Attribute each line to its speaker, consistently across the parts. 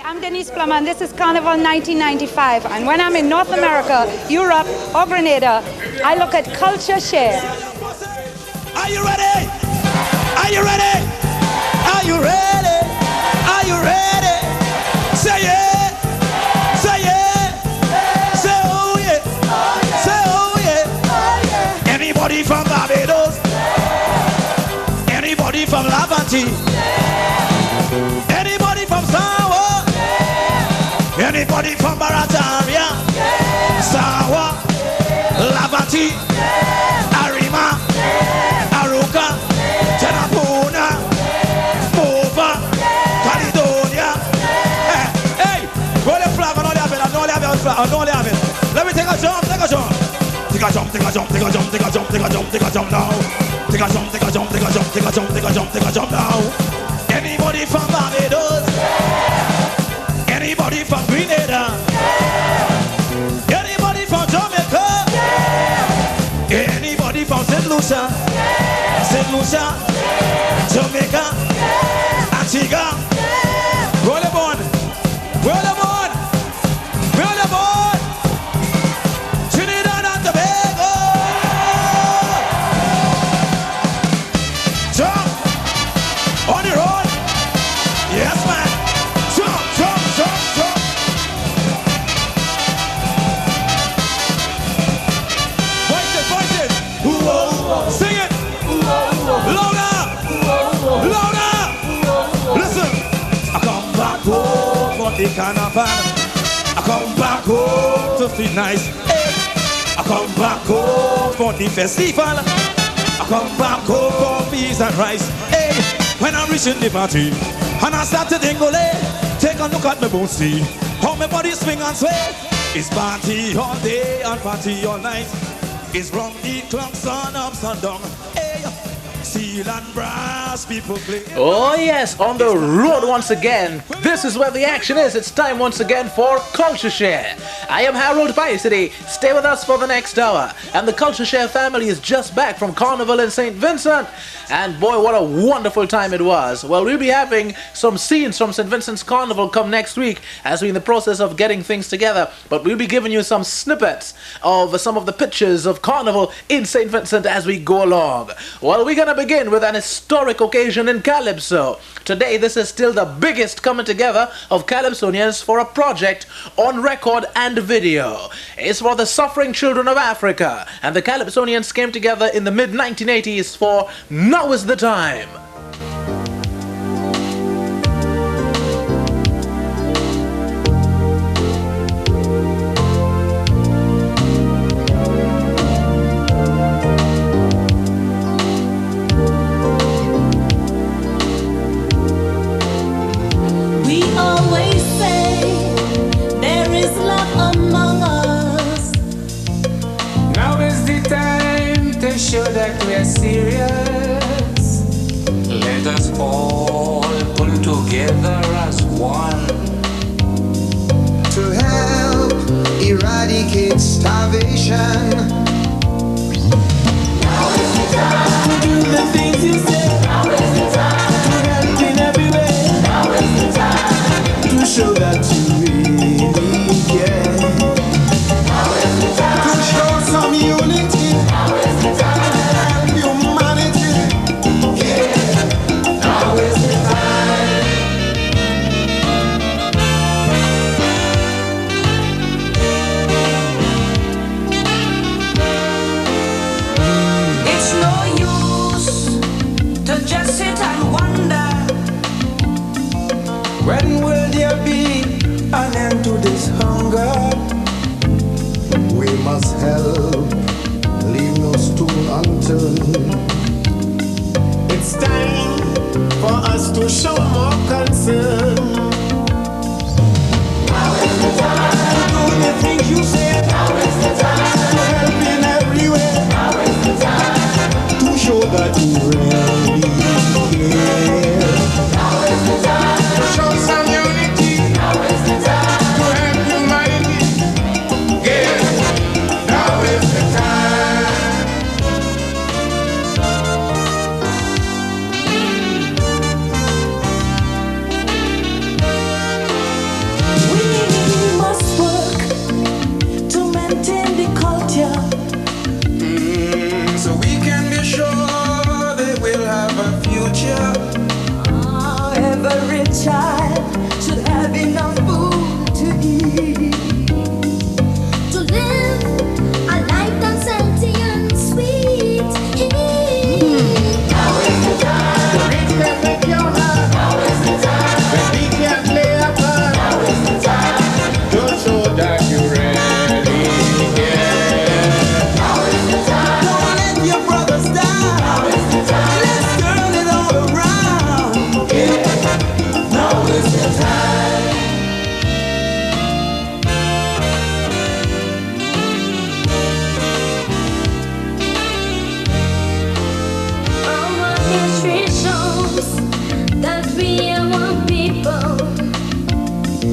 Speaker 1: I'm Denise Plummer, and this is Carnival 1995. And when I'm in North America, Europe, or Grenada, I look at CultureShare.
Speaker 2: Are you ready? Are you ready? Are you ready? Are you ready? Say yeah. Say yeah. Say oh yeah. Say oh yeah. Anybody from Barbados? Anybody from Laventi? Anybody from Sawa? Anybody from Barataria? Sawa, Laventi, Arima, Aruka, Tenapuna, Mova, Caledonia. Hey, roll the flag, I know they have it. Let me take a jump. Take a jump now. Take a jump now. Anybody from Barbados? Anybody from Grenada? Anybody from Jamaica? Anybody from St. Lucia? Jamaica? Antigua? Roll the board. Trinidad and Tobago. Jump on the road. Yes, man. Jump. Voices. Sing it. Louder. Listen. I come back home for the carnival. I come back home to feel nice. Hey. I come back home for the festival. I come back home for peas and rice. Hey. When I'm reaching the party and I start to dingle, take a look at my bones, see how my body swing and sway. It's party all day and party all night. It's from the clock, sun up, sundown. Hey, steel and brass people play.
Speaker 3: Oh yes, on the road once again. This is where the action is. It's time once again for CultureShare. I am Harold PYSADEE. Stay with us for the next hour. And the CultureShare family is just back from Carnival in St. Vincent. And boy, what a wonderful time it was. Well, we'll be having some scenes from St. Vincent's Carnival come next week as we're in the process of getting things together. But we'll be giving you some snippets of some of the pictures of Carnival in St. Vincent as we go along. Well, we're going to begin with an historic occasion in Calypso. Today, this is still the biggest coming together of Calypsonians for a project on record and video. It's for the suffering children of Africa, and the Calypsonians came together in the mid-1980s for Now Is the Time.
Speaker 4: Show that we're serious. Let us all pull together as one
Speaker 5: to help eradicate starvation.
Speaker 4: Now is the time to do the things you said. Now is the time to help in every way. Now is the time to show that you really care. Now is the time to show some unity. Now is the time.
Speaker 5: When will there be an end to this hunger? We must help, leave no stone unturned. It's time for us to show more concern.
Speaker 4: Now is the time
Speaker 5: to do the things you said.
Speaker 4: Now is the time
Speaker 5: to help in every way.
Speaker 4: Now is the time
Speaker 5: to show that you really care.
Speaker 4: Now is the time
Speaker 5: to show some unity.
Speaker 4: Now is the time
Speaker 5: to help humanity. Yeah. Now is the time.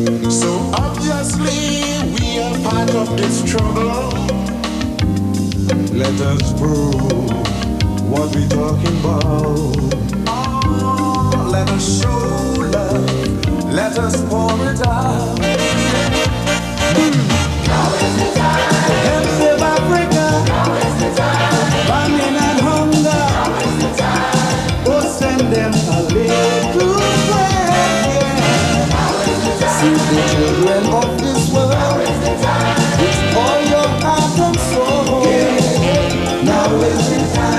Speaker 5: So obviously we are part of this trouble.
Speaker 4: Let us prove what we talking about. Oh, let us show love. Let us pour it out. Now is the time. Help save Africa. Now is the time. Famine and hunger. Now is the time. Oh, send them a little bread. Yeah. Now is the time. See the children of this world. Now is the time. With all your heart and soul. Yeah. Now is the time.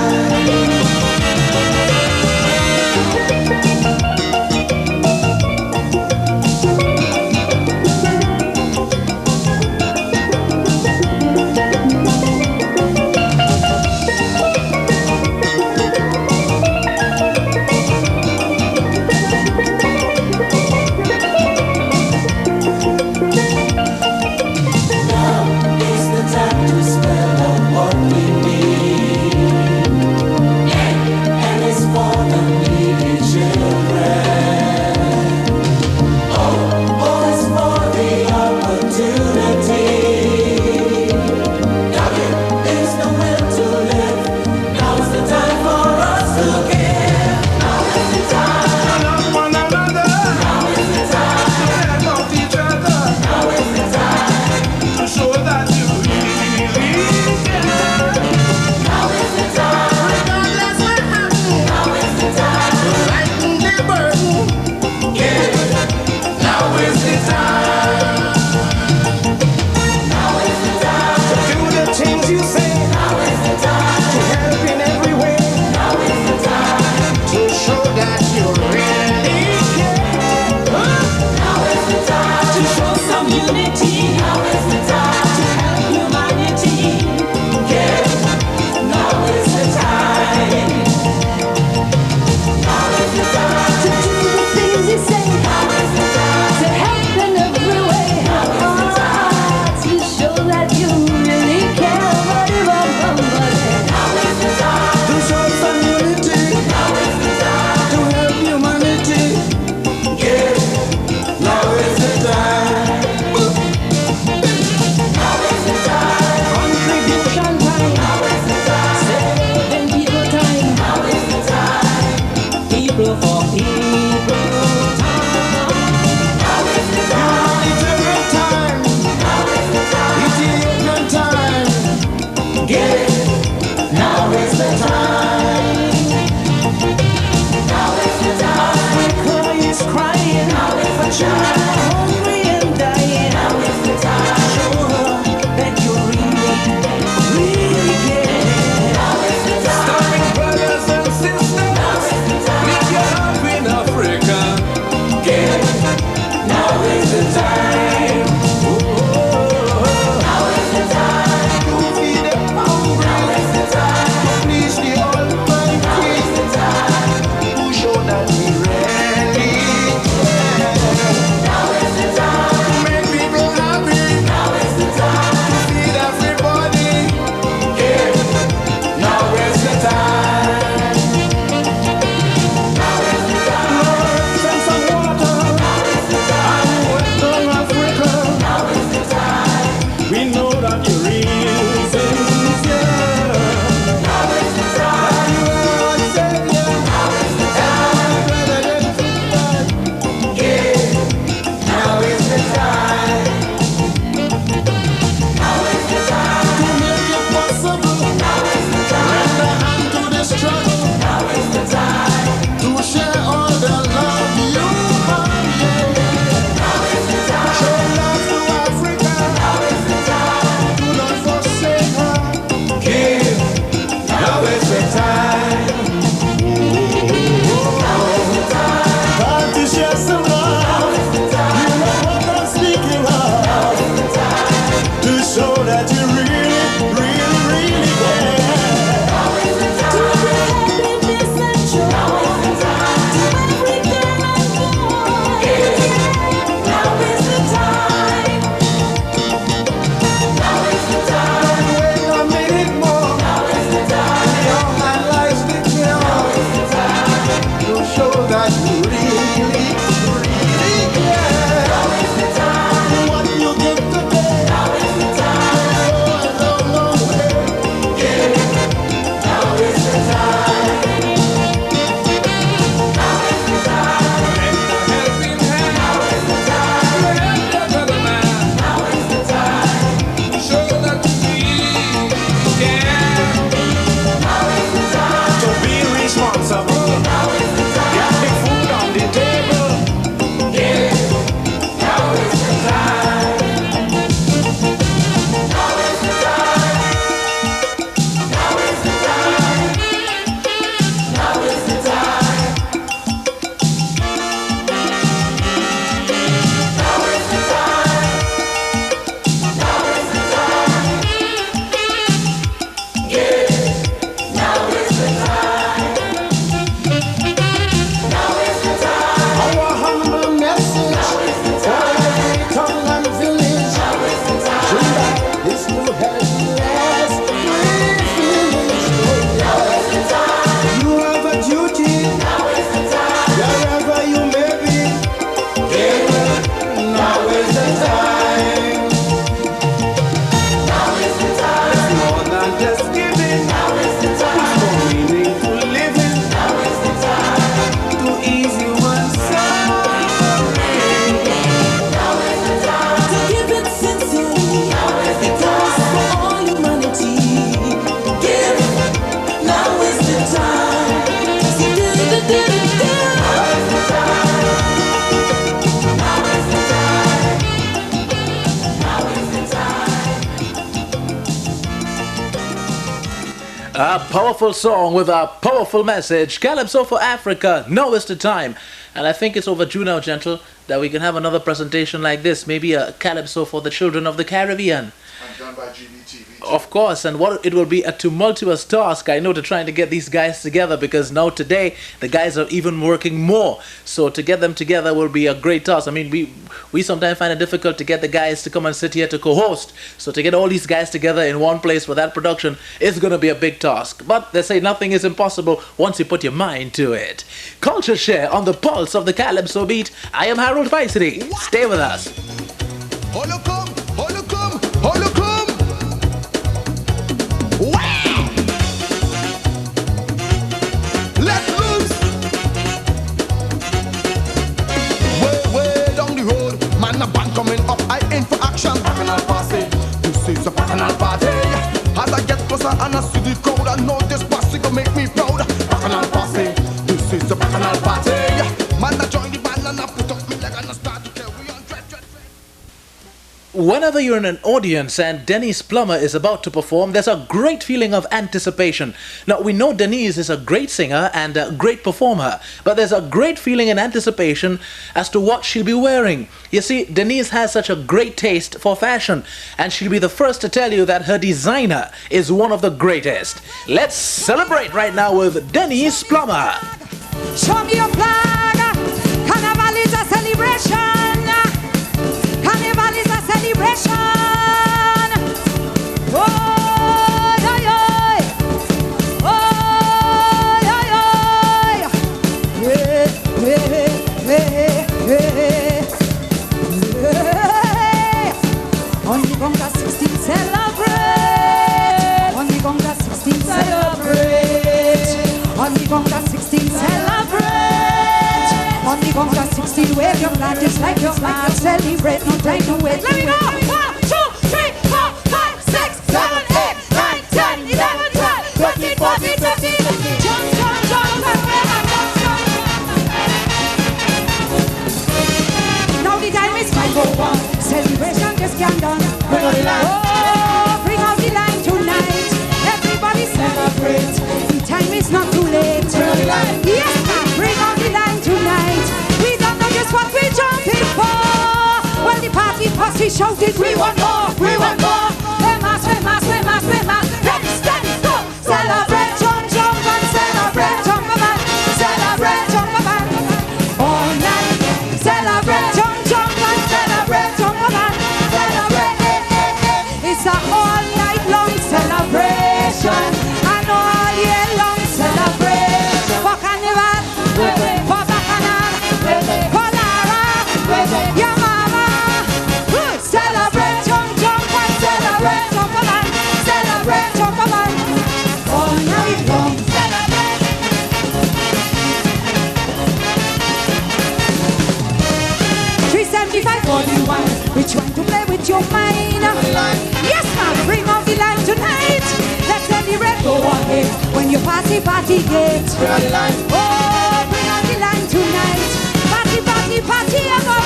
Speaker 3: A powerful song with a powerful message. Calypso for Africa. Now is the time. And I think it's overdue now, gentle, that we can have another presentation like this. Maybe a Calypso for the children of the Caribbean.
Speaker 5: And done by G.B.T.V.
Speaker 3: Of course, and what it will be a tumultuous task, I know, to trying to get these guys together, because now today the guys are even working more. So to get them together will be a great task. I mean, we sometimes find it difficult to get the guys to come and sit here to co-host. So to get all these guys together in one place for that production is going to be a big task. But they say nothing is impossible once you put your mind to it. CultureShare on the pulse of the Calypso beat. I am Harold PYSADEE. Stay with us.
Speaker 5: Holocom, holocom, holocom. Wow! Let loose. Way down the road, man, a band coming up. I aim for action. Bacchanal party. This is a bacchanal party. As I get closer and I see the crowd, I know this party gonna make me proud. Bacchanal party. This is a bacchanal party. Man, I join the band and I put up my leg and I start to carry on.
Speaker 3: Whenever you're in an audience and Denise Plummer is about to perform, there's a great feeling of anticipation. Now, we know Denise is a great singer and a great performer, but there's a great feeling and anticipation as to what she'll be wearing. You see, Denise has such a great taste for fashion, and she'll be the first to tell you that her designer is one of the greatest. Let's celebrate right now with Denise Plummer.
Speaker 1: Show me your flag. Carnival is a celebration. Carnival is a celebration. Oh, yoy, yoy. Oh, yoy, yoy. Hey, hey, hey, hey, hey. On the Conga 16 celebrate. On the Conga 16 celebrate. On the Conga 16 celebrate. On the Conga 16 wave your flag just like your flag. Celebrate, no time to wait. Let me go! 1, 2, 3, 4, 5, 6, 7, 8, 9, 10, 11, 12, 13, 14, 15. Jump, jump, jump, and jump. Now the time is 5:01. Celebration just can't done. Bring out the line. Oh, bring out the line tonight. Everybody celebrate. The time is not too late. Bring out the line. Yes, man, bring out the line tonight. We don't know just what we're jumping for. Well, the party posse shouted, we want more, we want more. We must, we must, we must, we must. Ready, steady, go. Celebrate, jump, jump, and celebrate, jump, man. Celebrate, jump, man. All night. Celebrate, jump, jump, and celebrate, jump, man. Celebrate, eh, eh, eh. It's a all night long celebration. And all year long celebration. For Carnival, for Bacchanal, for Lara, your mama. Celebrate, jump, jump, and celebrate, jump, man. Celebrate, jump, man. All night long celebrate. 375-41. We're trying to play with your mind. Yes, ma'am, bring out the line tonight. Let's celebrate, go ahead. When you party, party gate. Oh, bring out the line tonight. Party, party, party, and more.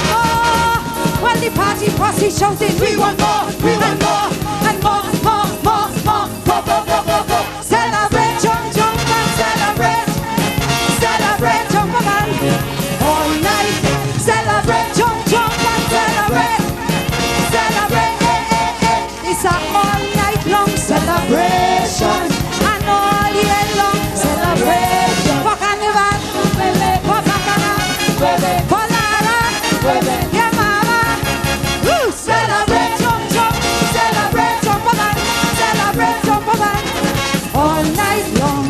Speaker 1: Well, the party posse shouted, we want more, we want more, and more, more, more, more, more, more, more, more, more. Celebrate, jump, jump, and celebrate. Celebrate, jump, man. All night. Celebrate, jump, jump, and celebrate. Celebrate, eh, eh, eh. It's a all night long celebration. And all year long celebration. For Carnival, for Bacchanal, for Lara, yeah, mama. Woo! Celebrate, jump, jump, celebrate, jump, man. Celebrate, jump, man. All night long.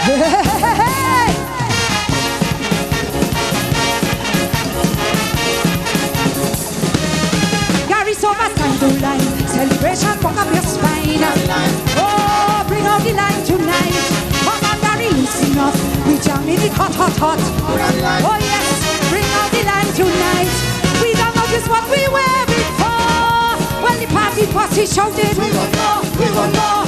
Speaker 1: Hey! Gary Sober's time to line. Celebration, walk up your spine. Oh, bring out the line tonight. Come on, Gary, listen up. We jamming it hot, hot, hot. Oh yes, bring out the line tonight. We don't know just what we wearing for. Well, the party posse shouted, we want more, we want more,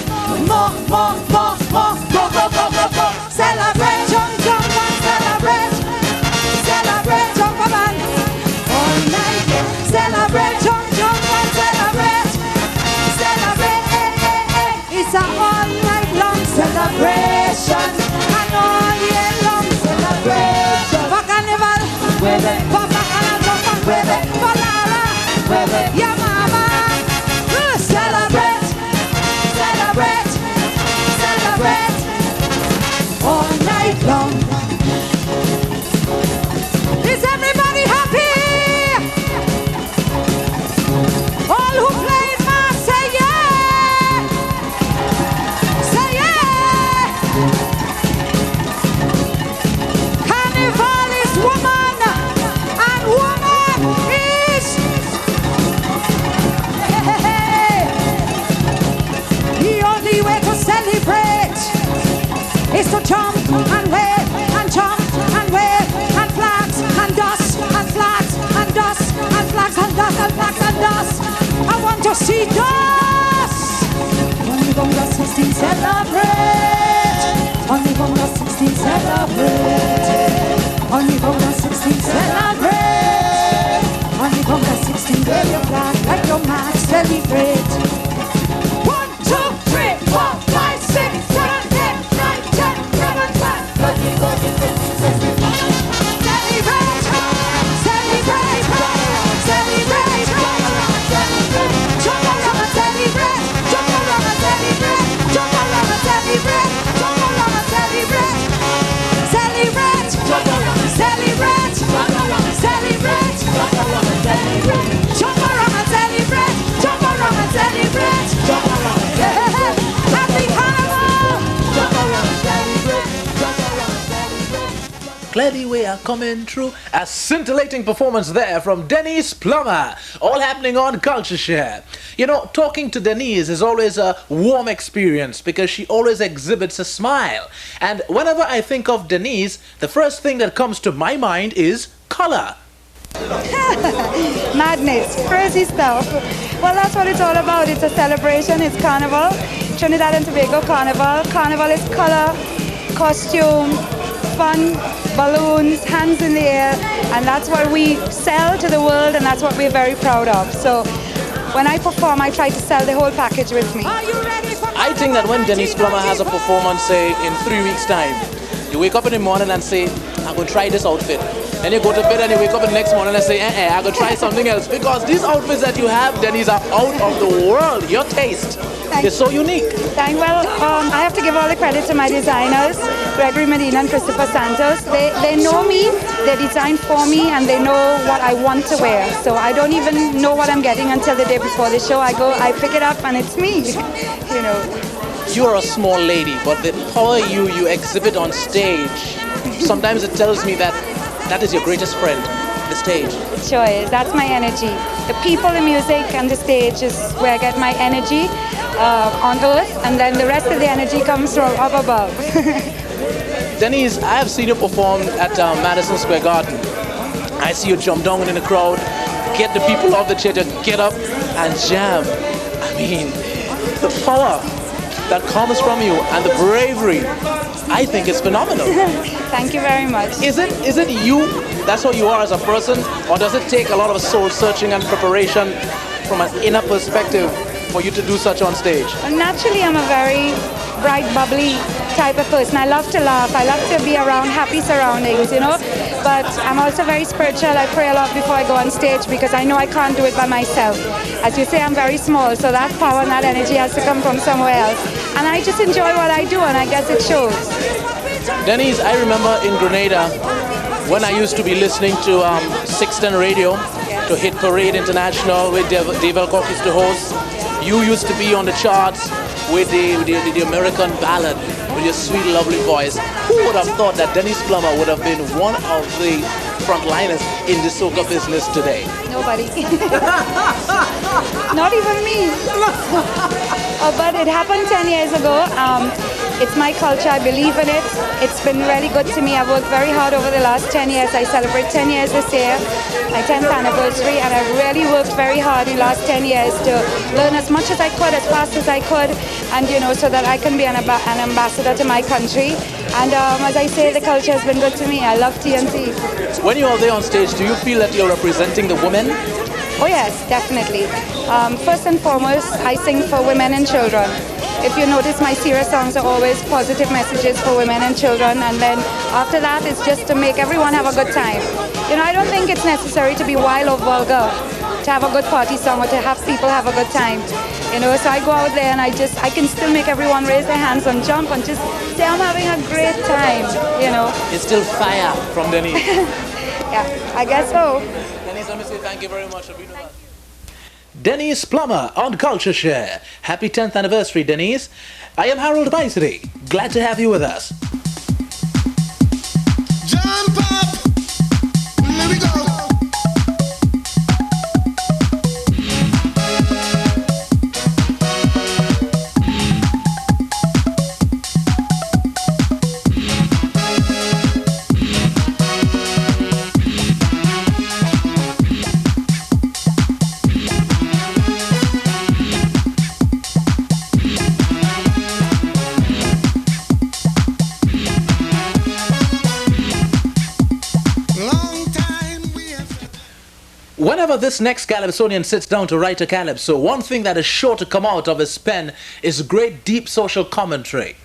Speaker 1: more, more, more, more, more, more, more, more, more. Celebrate, jump, jump, and celebrate. Celebrate, jump, man. All night, celebrate, jump, jump, and celebrate. to see us. Carnival the 16 celebrate. Carnival the 16 celebrate. Carnival the 16 celebrate. Carnival the 16 wave your flag like your man celebrate. 1, 2, 3, 4, 5, 6, 7, 8, 9, 10, 11, 12. Carnival the 16 celebrate. Celebrate, celebrate, celebrate. Jump around and celebrate. Jump around and celebrate. Jump around and celebrate. Jump around and celebrate. Celebrate. Jump around and celebrate. Jump around and celebrate. Jump around and celebrate. Jump around and celebrate. Jump around and celebrate. Jump around and celebrate. Happy Carnival. Jump around and celebrate. Jump around and celebrate.
Speaker 3: Clearly we are coming through. A scintillating performance there from Denise Plummer. All happening on CultureShare. You know, talking to Denise is always a warm experience because she always exhibits a smile. And whenever I think of Denise, the first thing that comes to my mind is color.
Speaker 6: Madness, crazy stuff. Well, that's what it's all about. It's a celebration. It's Carnival. Trinidad and Tobago Carnival. Carnival is color, costume, fun, balloons, hands in the air, and that's what we sell to the world, and that's what we're very proud of. So when I perform, I try to sell the whole package with me.
Speaker 3: I think that when Denise Plummer has a performance, say, in 3 weeks' time, you wake up in the morning and say, I'm going to try this outfit. Then you go to bed and you wake up the next morning and say, I'm going to try something else. Because these outfits that you have, Denise, are out of the world. Your taste is so unique.
Speaker 6: Well, I have to give all the credit to my designers, Gregory Medina and Christopher Santos. They know me, they design for me, and they know what I want to wear. So I don't even know what I'm getting until the day before the show. I go, I pick it up, and it's me, you know.
Speaker 3: You're a small lady, but the power you exhibit on stage, sometimes it tells me that that is your greatest friend, the stage.
Speaker 6: It sure is. That's my energy. The people, the music, and the stage is where I get my energy on earth, and then the rest of the energy comes from up above.
Speaker 3: Denise, I have seen you perform at Madison Square Garden. I see you jump down in the crowd, get the people off the chair to get up and jam. I mean, the power that comes from you and the bravery, I think is phenomenal.
Speaker 6: Thank you very much.
Speaker 3: Is it you, that's who you are as a person, or does it take a lot of soul searching and preparation from an inner perspective for you to do such on stage?
Speaker 6: Naturally, I'm a very bright, bubbly type of person. I love to laugh. I love to be around happy surroundings, you know. But I'm also very spiritual. I pray a lot before I go on stage because I know I can't do it by myself. As you say, I'm very small, so that power and that energy has to come from somewhere else. And I just enjoy what I do, and I guess it shows.
Speaker 3: Denise, I remember in Grenada when I used to be listening to 610 radio, to Hit Parade International with Dave Alcock used to host. You used to be on the charts with the American ballad with your sweet, lovely voice. Who would have thought that Denise Plummer would have been one of the frontliners in the soca business today?
Speaker 6: Nobody. Not even me. But it happened 10 years ago. It's my culture. I believe in it. It's been really good to me. I've worked very hard over the last 10 years. I celebrate 10 years this year, my 10th anniversary, and I've really worked very hard in the last 10 years to learn as much as I could, as fast as I could, and you know, so that I can be an ambassador to my country. And as I say, the culture has been good to me. I love TNT.
Speaker 3: When you are there on stage, do you feel that you're representing the women?
Speaker 6: Oh yes, definitely. First and foremost, I sing for women and children. If you notice, my serious songs are always positive messages for women and children, and then after that, it's just to make everyone have a good time. You know, I don't think it's necessary to be wild or vulgar to have a good party song or to have people have a good time. You know, so I go out there and I can still make everyone raise their hands and jump and just say I'm having a great time, you know.
Speaker 3: It's still fire from Denise.
Speaker 6: Yeah, I guess so.
Speaker 3: Denise, let me say thank you very much for being with us. Denise Plummer on CultureShare. Happy 10th anniversary, Denise. I am Harold PYSADEE. Glad to have you with us.
Speaker 5: Jump up! Let me go!
Speaker 3: Whenever this next calypsonian sits down to write a calypso, one thing that is sure to come out of his pen is great deep social commentary.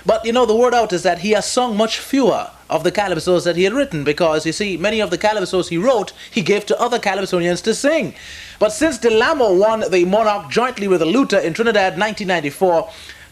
Speaker 3: But you know, the word out is that he has sung much fewer of the calypsos that he had written, because you see, many of the calypsos he wrote, he gave to other calypsonians to sing. But since Delamo won the Monarch jointly with a looter in Trinidad 1994,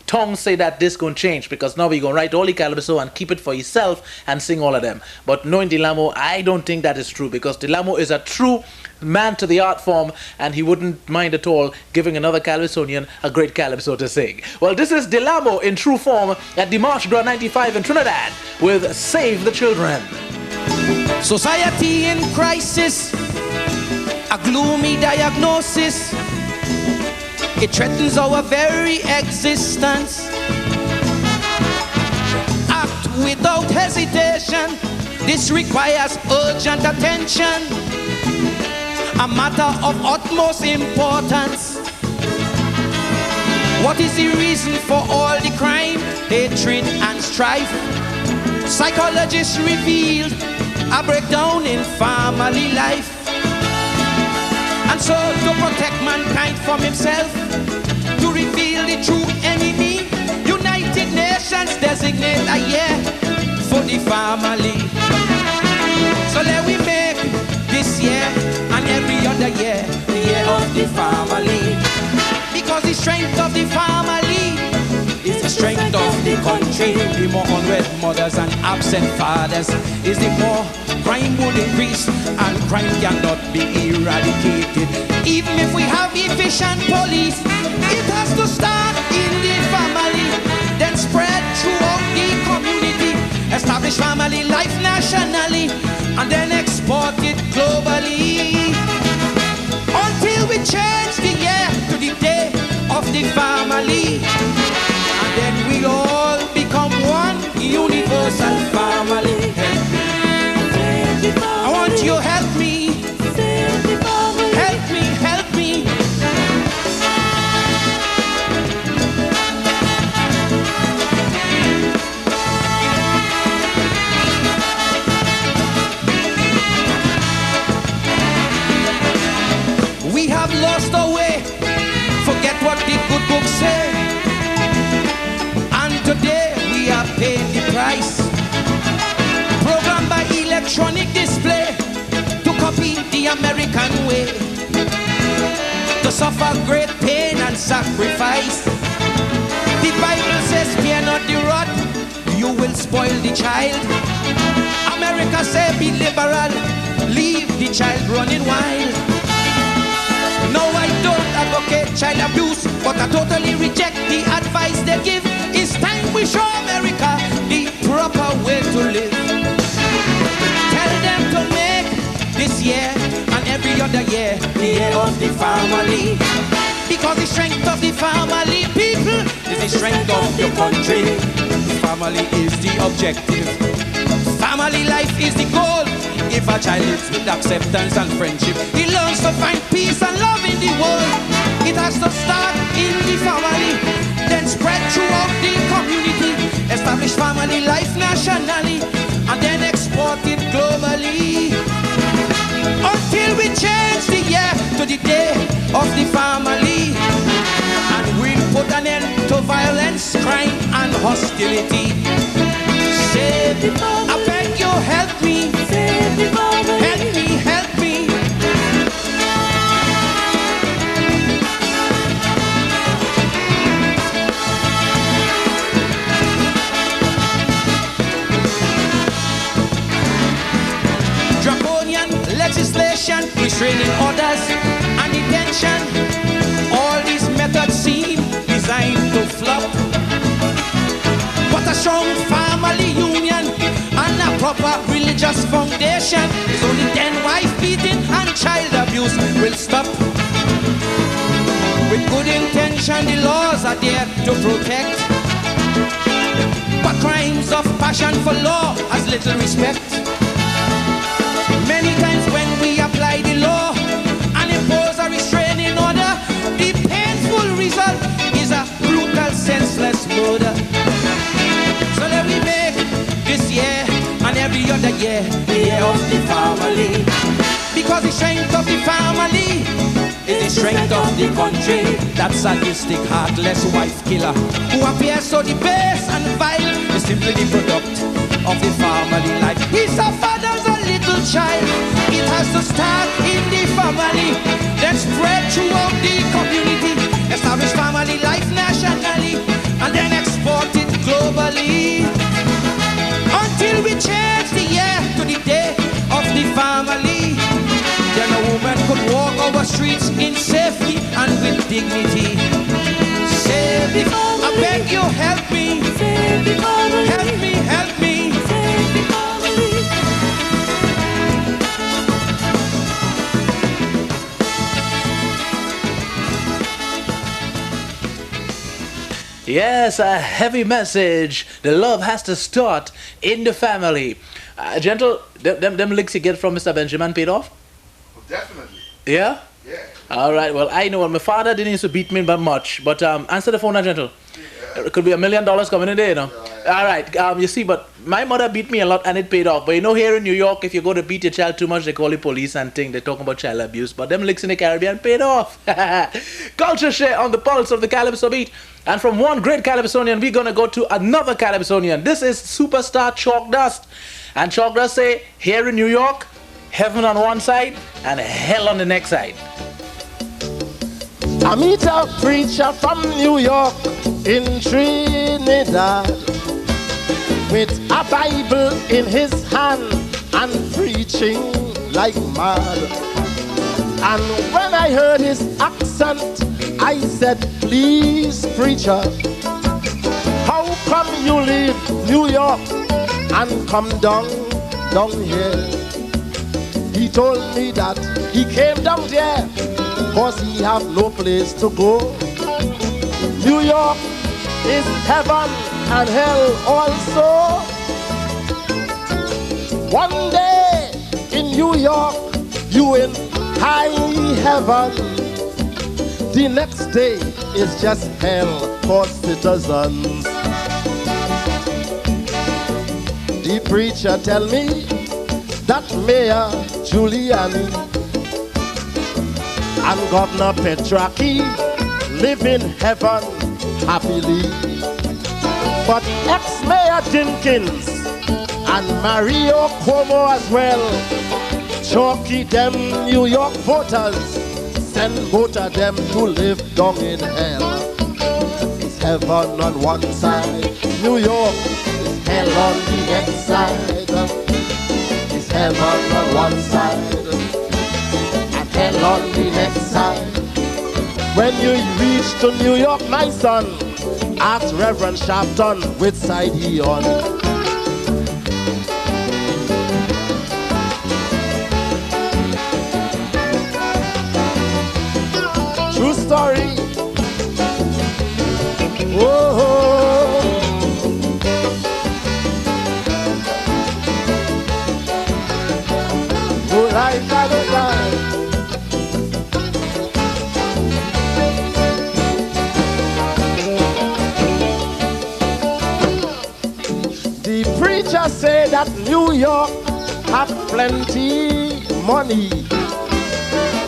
Speaker 3: tongues say that this going to change, because now we're going to write all the calypso and keep it for yourself and sing all of them. But knowing Delamo, I don't think that is true, because Delamo is a true man to the art form, and he wouldn't mind at all giving another calypsonian a great calypso to sing. Well, this is Delamo in true form at the March Gras 95 in Trinidad with Save the Children.
Speaker 7: Society in crisis, a gloomy diagnosis. It threatens our very existence. Act without hesitation. This requires urgent attention. A matter of utmost importance. What is the reason for all the crime, hatred and strife? Psychologists revealed a breakdown in family life. And so to protect mankind from himself, to reveal the true enemy, United Nations designate a year for the family. So let we make this year and every other year the year of the family. Because the strength of the family is the strength of the country. The more unwed mothers and absent fathers is the more crime will increase, and crime cannot be eradicated. Even if we have efficient police, it has to start in the family, then spread throughout the community. Establish family life nationally, and then export it globally. Until we change the year to the day of the family, and then we'll all become one universal family. I want you to help me. Help me, help me. We have lost our way. Forget what the good books say. And today we are paying the price. Programmed by electronic display to copy the American way, to suffer great pain and sacrifice. The Bible says, spare not the rod, you will spoil the child. America say, be liberal, leave the child running wild. No, I don't advocate child abuse, but I totally reject the advice they give. It's time we show America the proper way to live. Tell them to make this year and every other year the year of the family. Because the strength of the family, people, is the strength of your country. Family is the objective. Family life is the goal. If a child lives with acceptance and friendship, he learns to find peace and love in the world. It has to start in the family, then spread throughout the community. Establish family life nationally, and then export it globally. Until we change the year to the day of the family, and we'll put an end to violence, crime and hostility. Save the family. I beg you, help me. Save the family. Help me, help me. Draconian legislation, restraining orders and detention. All these methods seem designed to flop. But a strong family union and a proper religious foundation is only then wife beating and child abuse will stop. With good intention, the laws are there to protect, but crimes of passion for law has little respect. Many times when we apply the law and impose a restraining order, the painful result is a brutal, senseless murder. So let me make this year and every other year the year of the family. Because the strength of the family is the strength of the country. That sadistic, heartless wife killer who appears so debased and vile is simply the product of the family life. He suffered as a little child. It has to start in the family, then spread throughout the community, establish family life nationally, and then export it globally. Until we change the year to the day of the family, then a woman could walk our streets in safety and with dignity. Save the family. I beg you, help me. Save the family. Help me, help me. Save the family.
Speaker 3: Yes, a heavy message. The love has to start in the family. Gentle, them licks you get from Mr. Benjamin paid off?
Speaker 5: Definitely.
Speaker 3: Yeah?
Speaker 5: Yeah.
Speaker 3: All right, well, I know my father didn't used to beat me by much, but answer the phone now, Gentle.
Speaker 5: Yeah.
Speaker 3: It could be $1 million coming in there, you know. All right, you see, but my mother beat me a lot and it paid off. But you know, here in New York, if you go to beat your child too much, they call the police and they're talking about child abuse. But them licks in the Caribbean paid off. Culture Share on the pulse of the Calypso beat. And from one great Calypsonian, we're going to go to another Calypsonian. This is superstar Chalkdust. And Chalkdust say, here in New York, heaven on one side and hell on the next side.
Speaker 8: I meet a preacher from New York in Trinidad with a Bible in his hand and preaching like mad. And when I heard his accent, I said, please, preacher, how come you leave New York and come down here? He told me that he came down there cause he have no place to go. New York is heaven and hell also. One day in New York, you in high heaven. The next day is just hell for citizens. The preacher tell me that Mayor Giuliani and Governor Petraki live in heaven happily. But ex-Mayor Dinkins and Mario Cuomo as well, chalky them New York voters, send both of them to live down in hell. It's heaven on one side, New York is hell on the next side. It's heaven on one side and hell on the next side. When you reach to New York, my son, ask Reverend Sharpton which side he on. True story. Whoa. Go like that, go like. The preacher say that New York have plenty money.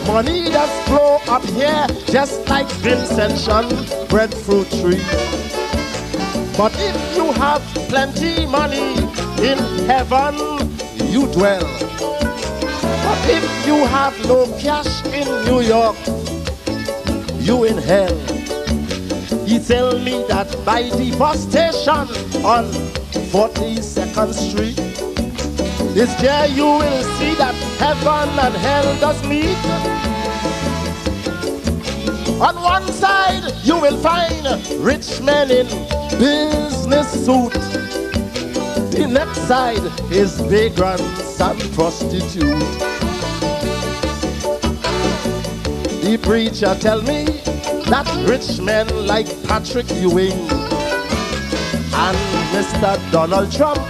Speaker 8: Money that's flow up here just like Vincentian breadfruit tree. But if you have plenty money, in heaven you dwell. But if you have no cash in New York, you in hell. He tell me that by the bus station on 42nd Street, is there you will see that heaven and hell does meet. On one side you will find rich men in business suit. The next side is vagrants and prostitute. The preacher tell me that rich men like Patrick Ewing and Mr. Donald Trump,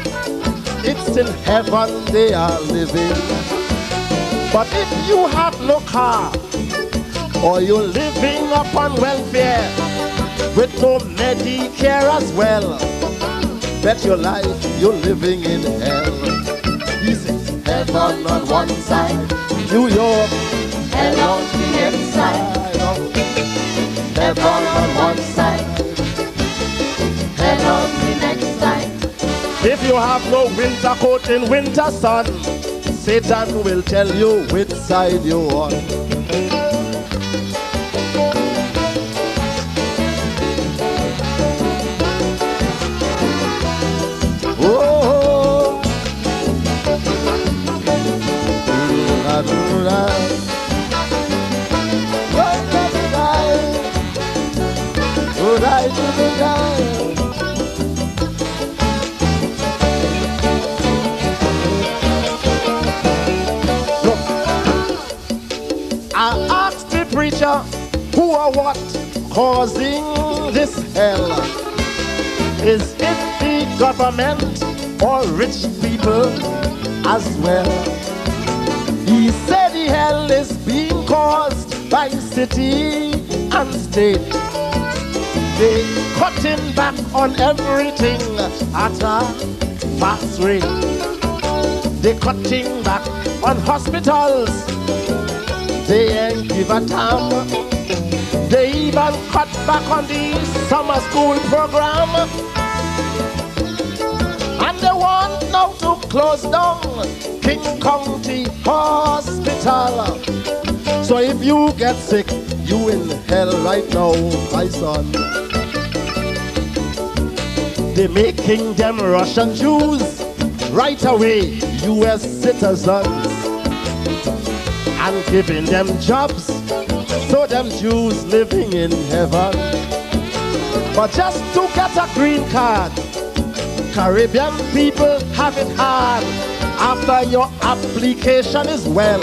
Speaker 8: it's in heaven they are living. But if you have no car, or you're living upon welfare with no Medicare as well, bet your life you're living in hell. He says heaven on one side, New York.
Speaker 4: Hell on the next side. Heaven on one side. Hell on the next side.
Speaker 8: If you have no winter coat in winter sun, Satan will tell you which side you on. Oh, I asked the preacher who or what causing this hell. Is it the government or rich people as well? He said the hell is being caused by city and state. They cutting back on everything at a fast rate. They cutting back on hospitals. They ain't give a damn. They even cut back on the summer school program. And they want now to close down King County Hospital. So if you get sick, you in hell right now, my son. They making them Russian Jews right away, US citizens, and giving them jobs, so them Jews living in heaven. But just to get a green card, Caribbean people have it hard. After your application is well,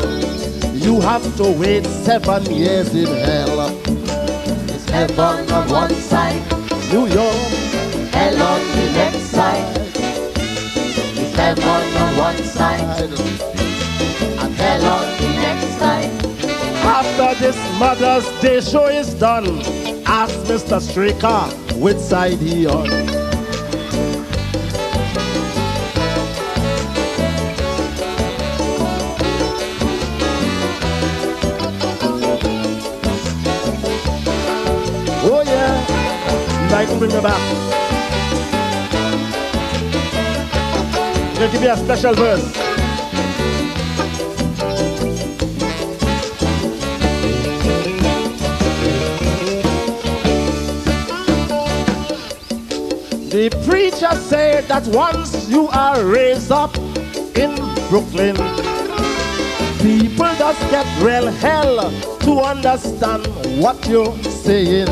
Speaker 8: you have to wait 7 years in hell.
Speaker 4: It's heaven on one side.
Speaker 8: New York.
Speaker 4: Hell on the next side. It's heaven on one side. And hell on the next side.
Speaker 8: After this Mother's Day show is done, ask Mr. Straker which side he on. Oh yeah, I can bring me back. I'm gonna give you a special verse. The preacher said that once you are raised up in Brooklyn, people just get real hell to understand what you're saying.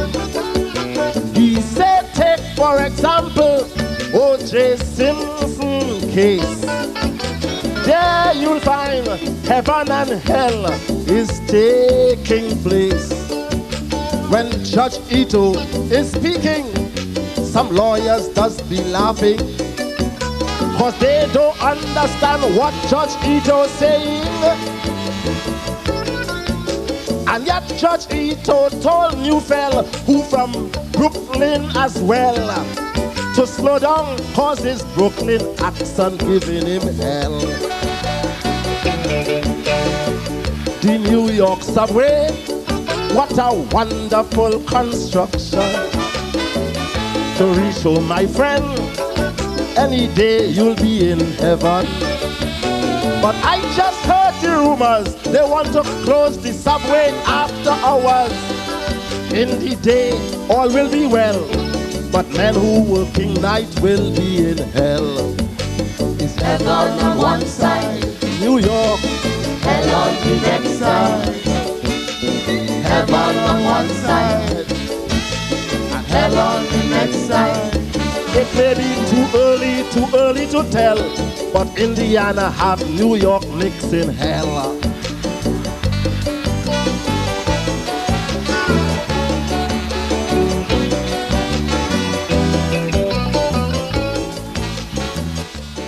Speaker 8: He said, take for example O.J. Simpson case. There you'll find heaven and hell is taking place. When Judge Ito is speaking, some lawyers does be laughing, cause they don't understand what Judge Ito's saying. And yet Judge Ito told Newfell, who from Brooklyn as well, to slow down, cause his Brooklyn accent giving him hell. The New York subway, what a wonderful construction. To reach home, my friend, any day you'll be in heaven. But I just heard the rumors, they want to close the subway after hours. In the day, all will be well, but men who working night will be in hell.
Speaker 4: It's heaven on one side.
Speaker 8: New York.
Speaker 4: Hell on the next side. Heaven on one side. And hell on the next side.
Speaker 8: It may be too early to tell, but Indiana have New York Knicks in hell.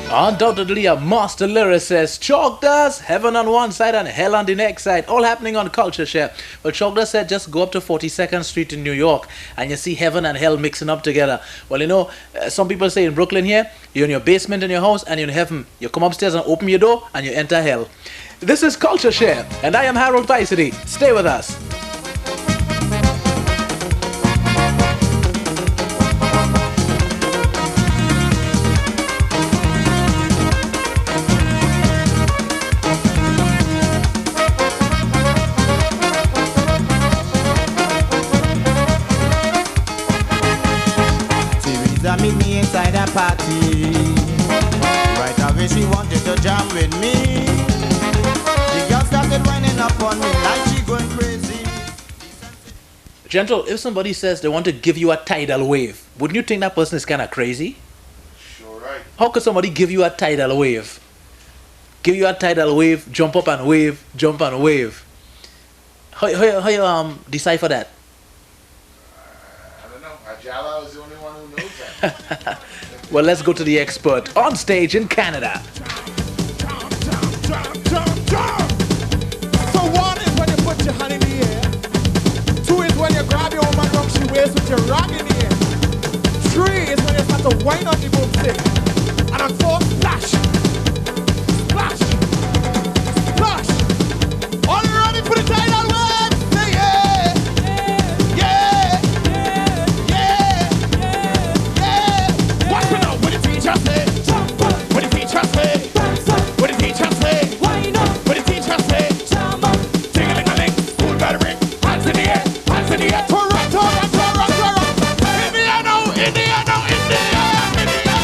Speaker 3: Undoubtedly a master lyricist. Chalkdust, heaven on one side and hell on the next side. All happening on CultureShare. Well, Chalkdust said just go up to 42nd Street in New York and you see heaven and hell mixing up together. Well, you know, some people say in Brooklyn here, you're in your basement in your house and you're in heaven. You come upstairs and open your door and you enter hell. This is CultureShare, and I am Harold PYSADEE. Stay with us.
Speaker 4: Teresa meet me inside a party. Right away she wanted to jam with me. The girl started whining up on me like she going crazy.
Speaker 3: Gentle, if somebody says they want to give you a tidal wave, wouldn't you think that person is kind of crazy?
Speaker 8: Sure, right.
Speaker 3: How could somebody give you a tidal wave? Give you a tidal wave, jump up and wave, jump and wave. How you decipher that?
Speaker 8: I don't know. Ajala is the only one who knows that.
Speaker 3: Well, let's go to the expert on stage in Canada.
Speaker 5: So one is when you put your hand in the air. Two is when you grab your woman from she waist with your rag in the air. Three is when you start to wind on the boomstick. And on four, splash. Splash. Splash. All ready for the tidal wave? Say yeah. Yeah. Yeah. Yeah. Watch me now. What the teacher say? What the teacher say? What the teacher say? What the teacher say? Ting-a-ling-a-ling, school bell ring. Hands in the air, hands in the air. Torah, Torah, Torah, Torah. Indiana, Indiana, Indiana, Indiana,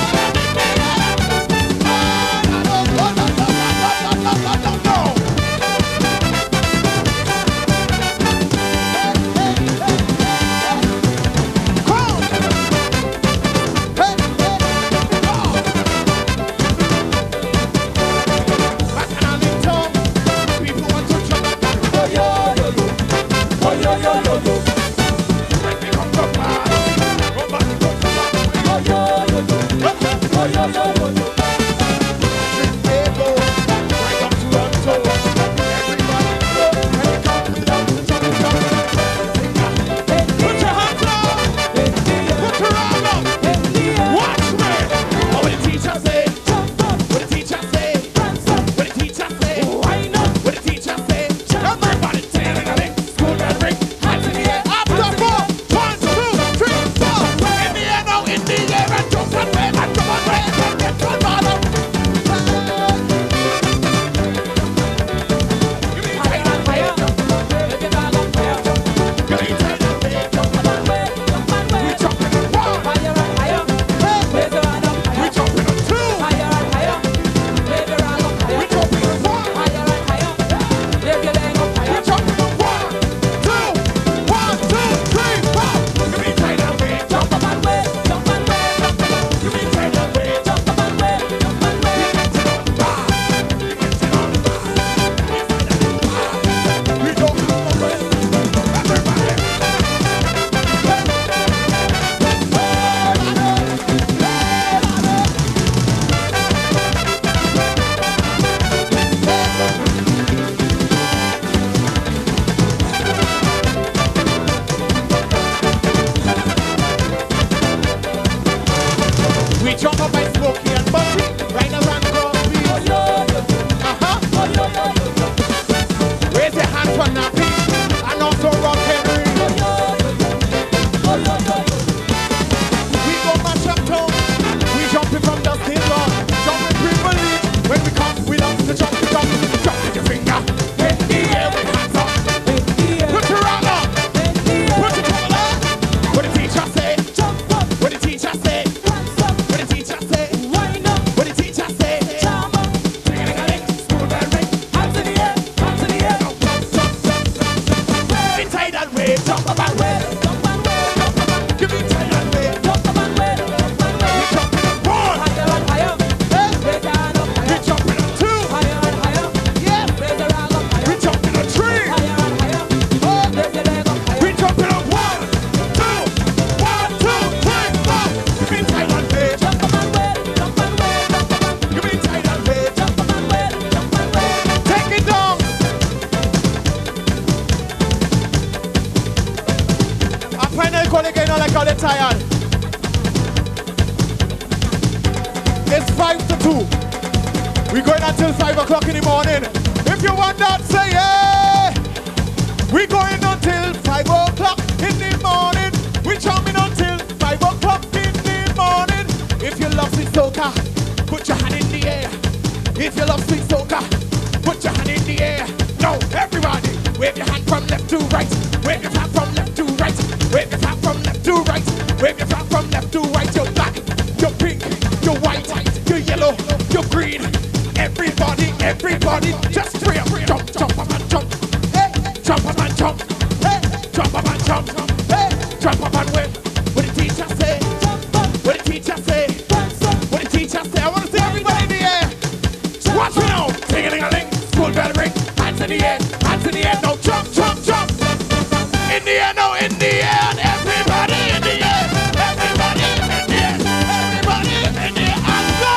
Speaker 5: tired. It's 5 to 2. We're going until 5 o'clock in the morning. If you Put your hand in the air. If you love sweet soca, put your hand in the air. Now, everybody, wave your hand from left to right. Wave your hand from left to right. Wave your hand from left to right. Wave your hand from left to right. You're black, you're pink, you're white, you're yellow, you're green. Everybody, just free up. Jump, jump up and jump. Hey, jump up and jump. Hey, jump up and jump. Hey, jump up and win. What the teacher say? What the teacher say? What the teacher say? I want to see everybody in the air. Watch me now. Sing-a-ling-a-ling. School bell ring. Hands in the air. Hands in the air. Now jump, jump, jump. In the air, now in the air. And everybody in the air. Everybody in the air. Everybody in the air. And go!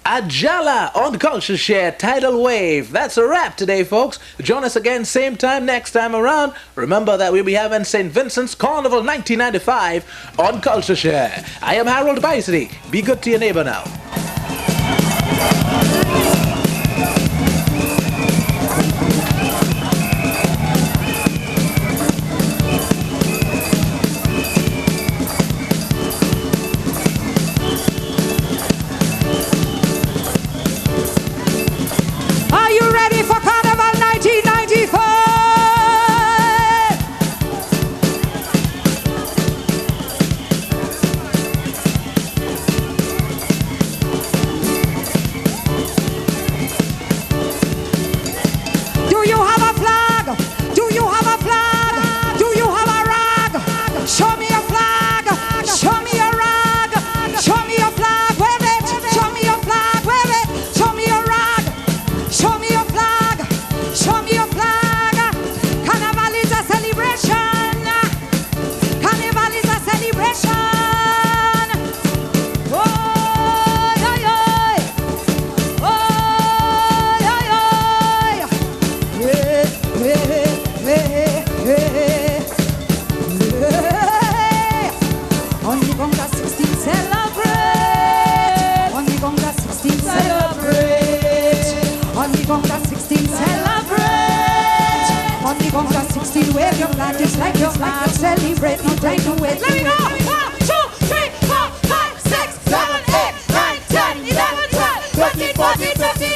Speaker 3: Ajala on CultureShare Tidal Wave. That's a wrap today, folks. Join us again same time next time around. Remember that we'll be having St. Vincent's Carnival 1995 on CultureShare. I am Harold PYSADEE. Be good to your neighbor now.
Speaker 1: Are you ready for Carnival 1995? Do you have a flag? Do you have a flag? Do you have a rag? Show me a flag. Show me a rag. Show me a flag. Wave it. Show me a flag. Wave it. Show me a rag. Show me a flag. Show me a flag. Carnival is a celebration. Carnival is a celebration. Oh, yeah, yeah. Oh, yeah, yeah. Yeah, yeah, yeah, yeah. On the Conga 16 celebrate. On the Conga 16 celebrate. On the Conga 16 celebrate. On the Conga 16 wave your flag just like your flag. Celebrate, no time to wait. Let me go. 1, 2, 3, 4, 5, 6, 7, 8, 9, 10, 11, 12, 13, 14, 15.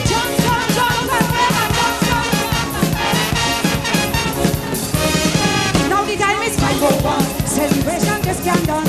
Speaker 1: Jump, jump, jump, and wave and jump, jump. Now the time is 5:01. Celebration just can't done.